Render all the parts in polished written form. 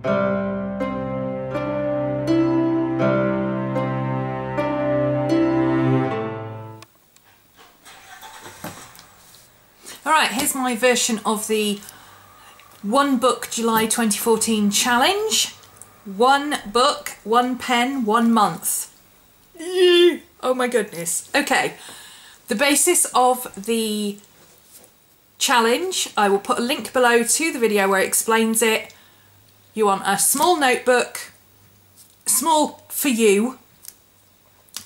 Alright, here's my version of the One Book July 2014 challenge. One book, one pen, 1 month. Oh my goodness. Okay, the basis of the challenge, I will put a link below to the video where it explains it. You want a small notebook, small for you,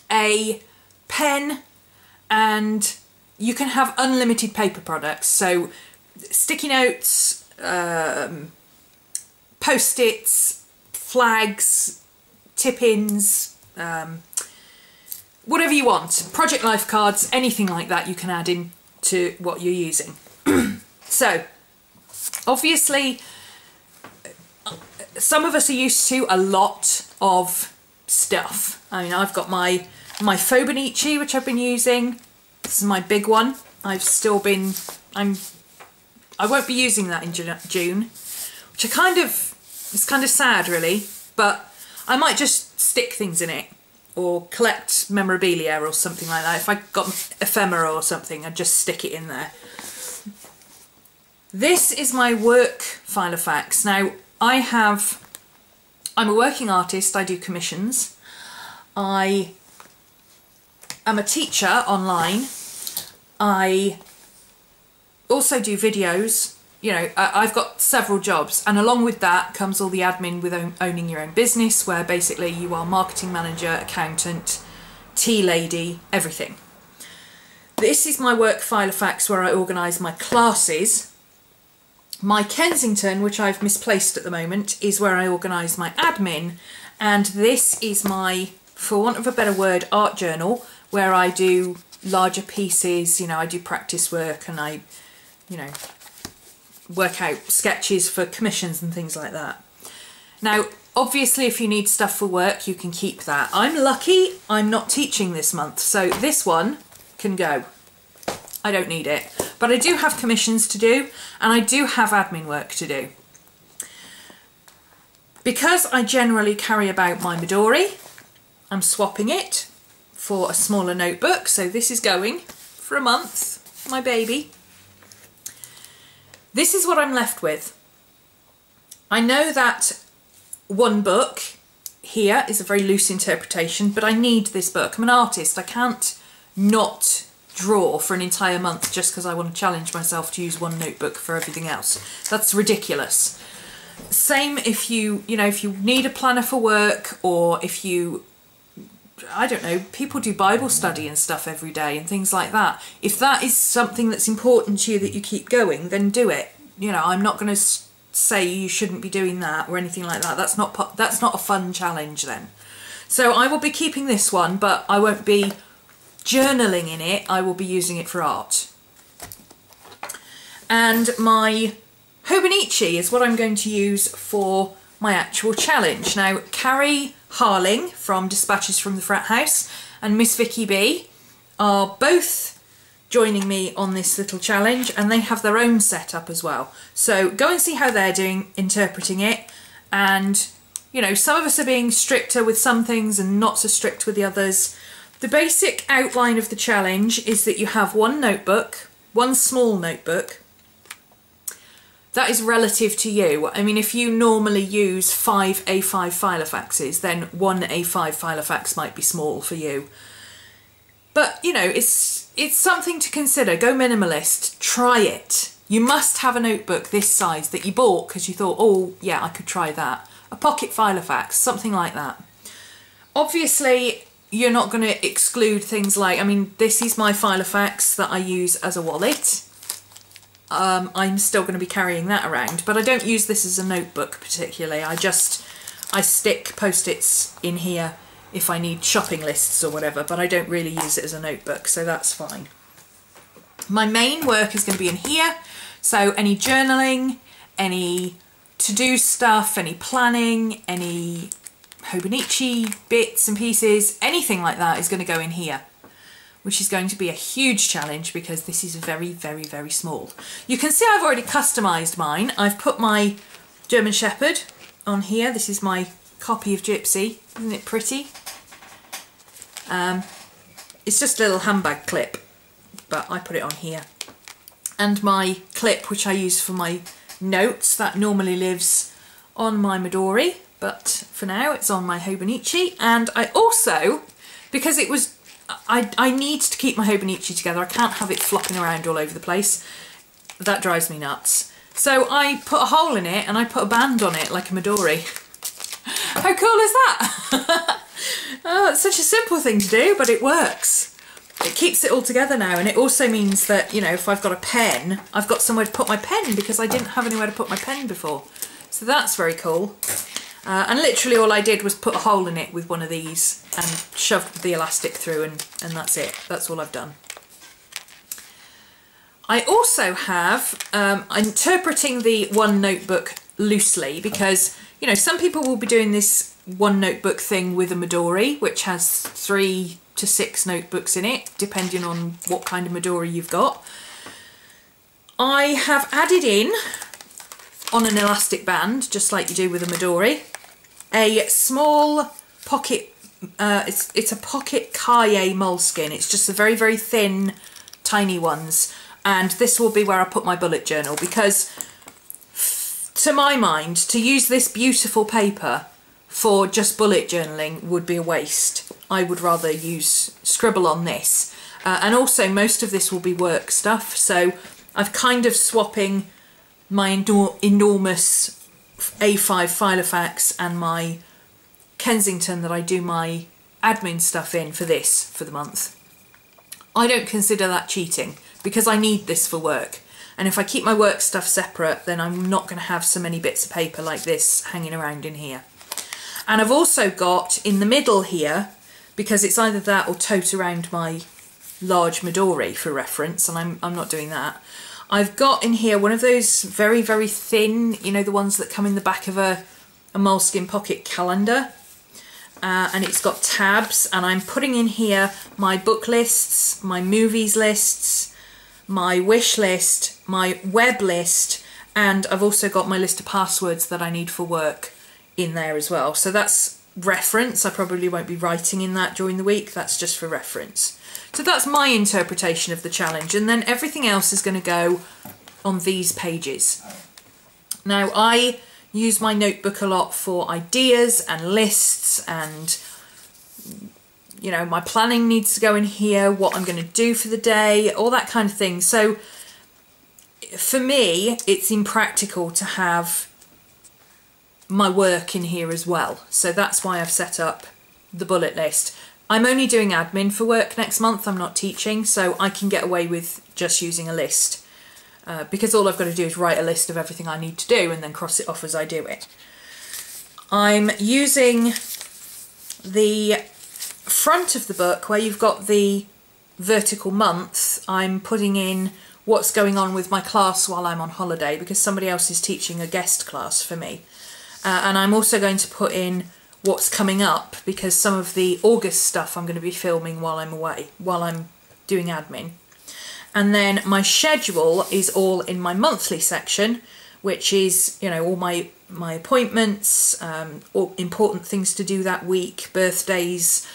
a pen, and you can have unlimited paper products. So sticky notes, post-its, flags, tip-ins, whatever you want. Project life cards, anything like that you can add in to what you're using. So obviously some of us are used to a lot of stuff. I mean, I've got my phobia, which I've been using. This is my big one. I won't be using that in June, which it's kind of sad really, but I might just stick things in it or collect memorabilia or something like that. If I got ephemera or something, I'd just stick it in there. This is my work Filofax. Now I'm a working artist, I do commissions. I am a teacher online. I also do videos. You know, I've got several jobs, and along with that comes all the admin with owning your own business, where basically you are marketing manager, accountant, tea lady, everything. This is my work Filofax where I organise my classes. My Kensington, which I've misplaced at the moment, is where I organise my admin, and this is my, for want of a better word, art journal, where I do larger pieces. You know, I do practice work and I, you know, work out sketches for commissions and things like that. Now, obviously, if you need stuff for work, you can keep that. I'm lucky I'm not teaching this month, so this one can go. I don't need it. But I do have commissions to do, and I do have admin work to do. Because I generally carry about my Midori, I'm swapping it for a smaller notebook. So this is going for a month, my baby. This is what I'm left with. I know that one book here is a very loose interpretation, but I need this book. I'm an artist. I can't not draw for an entire month just because I want to challenge myself to use one notebook for everything else. That's ridiculous. Same if you need a planner for work, or if you, I don't know, people do Bible study and stuff every day and things like that. If that is something that's important to you that you keep going, then do it. You know, I'm not going to say you shouldn't be doing that or anything like that. That's not a fun challenge then. So I will be keeping this one, but I won't be journaling in it. I will be using it for art. And my Hobonichi is what I'm going to use for my actual challenge. Now, Carie Harling from Dispatches from the Frat House and Miss Vicky B are both joining me on this little challenge, and they have their own setup as well. So go and see how they're doing, interpreting it. And, you know, some of us are being stricter with some things and not so strict with the others. The basic outline of the challenge is that you have one notebook, one small notebook. That is relative to you. I mean, if you normally use 5 A5 Filofaxes, then one A5 Filofax might be small for you. But, you know, it's something to consider. Go minimalist. Try it. You must have a notebook this size that you bought because you thought, oh, yeah, I could try that. A pocket Filofax, something like that. Obviously, you're not going to exclude things like, I mean, this is my Filofax that I use as a wallet. I'm still going to be carrying that around, but I don't use this as a notebook particularly. I stick post-its in here if I need shopping lists or whatever, but I don't really use it as a notebook, so that's fine. My main work is going to be in here, so any journaling, any to-do stuff, any planning, any Hobonichi bits and pieces, anything like that is going to go in here, which is going to be a huge challenge because this is very, very, very small. You can see I've already customised mine. I've put my German Shepherd on here. This is my copy of Gypsy. Isn't it pretty? It's just a little handbag clip, but I put it on here. And my clip, which I use for my notes, that normally lives on my Midori, but for now it's on my Hobonichi. And I also, because it was, I need to keep my Hobonichi together. I can't have it flopping around all over the place. That drives me nuts. So I put a hole in it and I put a band on it like a Midori. How cool is that? Oh, it's such a simple thing to do, but it works. It keeps it all together now, and it also means that, you know, if I've got a pen, I've got somewhere to put my pen because I didn't have anywhere to put my pen before. So that's very cool. And literally all I did was put a hole in it with one of these and shoved the elastic through, and that's it. That's all I've done. I also have, I'm interpreting the one notebook loosely because, you know, some people will be doing this one notebook thing with a Midori, which has 3 to 6 notebooks in it, depending on what kind of Midori you've got. I have added in, on an elastic band, just like you do with a Midori, a small pocket, it's a pocket Carie moleskin. It's just the very, very thin, tiny ones. And this will be where I put my bullet journal because, to my mind, to use this beautiful paper for just bullet journaling would be a waste. I would rather scribble on this. And also most of this will be work stuff. So I've kind of swapping my enormous A5 Filofax and my Kensington that I do my admin stuff in for the month. I don't consider that cheating because I need this for work. And if I keep my work stuff separate, then I'm not going to have so many bits of paper like this hanging around in here. And I've also got in the middle here, because it's either that or tote around my large Midori for reference, and I'm not doing that. I've got in here one of those very, very thin, you know, the ones that come in the back of a moleskin pocket calendar. And it's got tabs, and I'm putting in here my book lists, my movies lists, my wish list, my web list, and I've also got my list of passwords that I need for work in there as well. So that's reference. I probably won't be writing in that during the week. That's just for reference. So that's my interpretation of the challenge, and then everything else is going to go on these pages. Now, I use my notebook a lot for ideas and lists, and you know, my planning needs to go in here, what I'm going to do for the day, all that kind of thing. So for me, it's impractical to have my work in here as well. So that's why I've set up the bullet list. I'm only doing admin for work next month. I'm not teaching, so I can get away with just using a list because all I've got to do is write a list of everything I need to do and then cross it off as I do it. I'm using the front of the book where you've got the vertical month. I'm putting in what's going on with my class while I'm on holiday because somebody else is teaching a guest class for me. And I'm also going to put in what's coming up because some of the August stuff I'm going to be filming while I'm away, while I'm doing admin. And then my schedule is all in my monthly section, which is, you know, all my appointments, all important things to do that week, birthdays,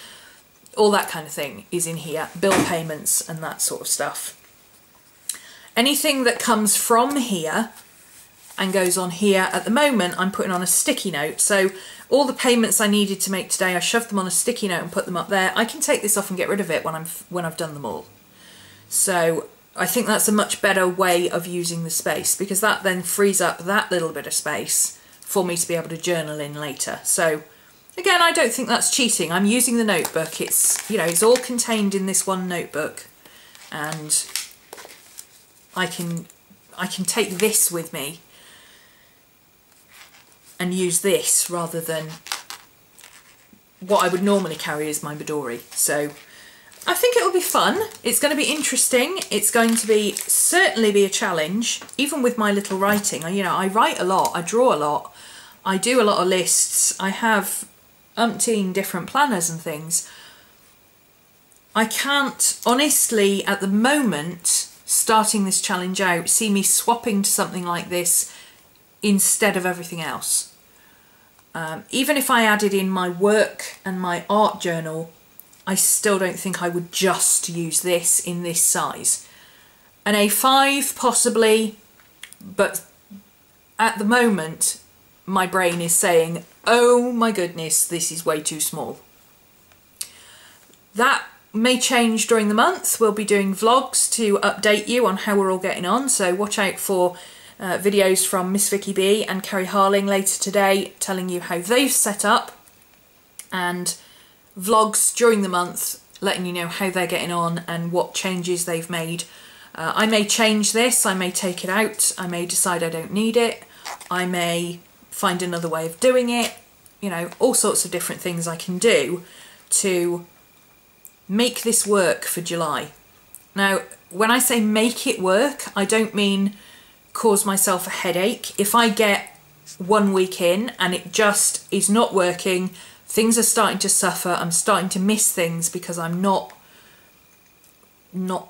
all that kind of thing is in here, bill payments and that sort of stuff. Anything that comes from here and goes on here at the moment, I'm putting on a sticky note. So all the payments I needed to make today, I shoved them on a sticky note and put them up there. I can take this off and get rid of it when I've done them all. So I think that's a much better way of using the space because that then frees up that little bit of space for me to be able to journal in later. So again, I don't think that's cheating. I'm using the notebook. It's, you know, it's all contained in this one notebook, and I can take this with me and use this rather than what I would normally carry as my Midori. So I think it'll be fun. It's going to be interesting. It's going to be certainly be a challenge, even with my little writing. You know, I write a lot, I draw a lot, I do a lot of lists, I have umpteen different planners and things. I can't honestly at the moment, starting this challenge out, see me swapping to something like this instead of everything else. Even if I added in my work and my art journal, I still don't think I would just use this in this size. An A5 possibly, but at the moment my brain is saying, oh my goodness, this is way too small. That may change during the month. We'll be doing vlogs to update you on how we're all getting on, so watch out for videos from Miss Vicky B and Carie Harling later today telling you how they've set up, and vlogs during the month letting you know how they're getting on and what changes they've made. I may change this, I may take it out, I may decide I don't need it, I may find another way of doing it, you know, all sorts of different things I can do to make this work for July. Now, when I say make it work, I don't mean cause myself a headache. If I get 1 week in and it just is not working, things are starting to suffer, I'm starting to miss things because I'm not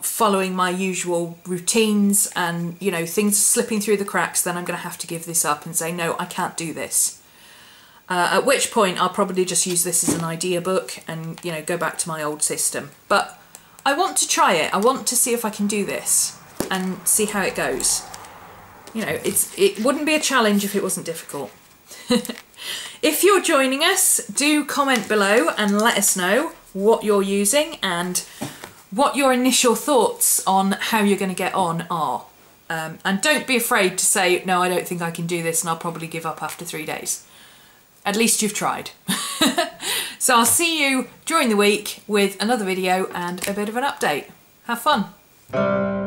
following my usual routines, and you know, things are slipping through the cracks, then I'm going to have to give this up and say no, I can't do this. At which point I'll probably just use this as an idea book and, you know, go back to my old system. But I want to try it. I want to see if I can do this and see how it goes. You know, it wouldn't be a challenge if it wasn't difficult. If you're joining us, do comment below and let us know what you're using and what your initial thoughts on how you're going to get on are. And don't be afraid to say, no, I don't think I can do this and I'll probably give up after 3 days. At least you've tried. So I'll see you during the week with another video and a bit of an update. Have fun.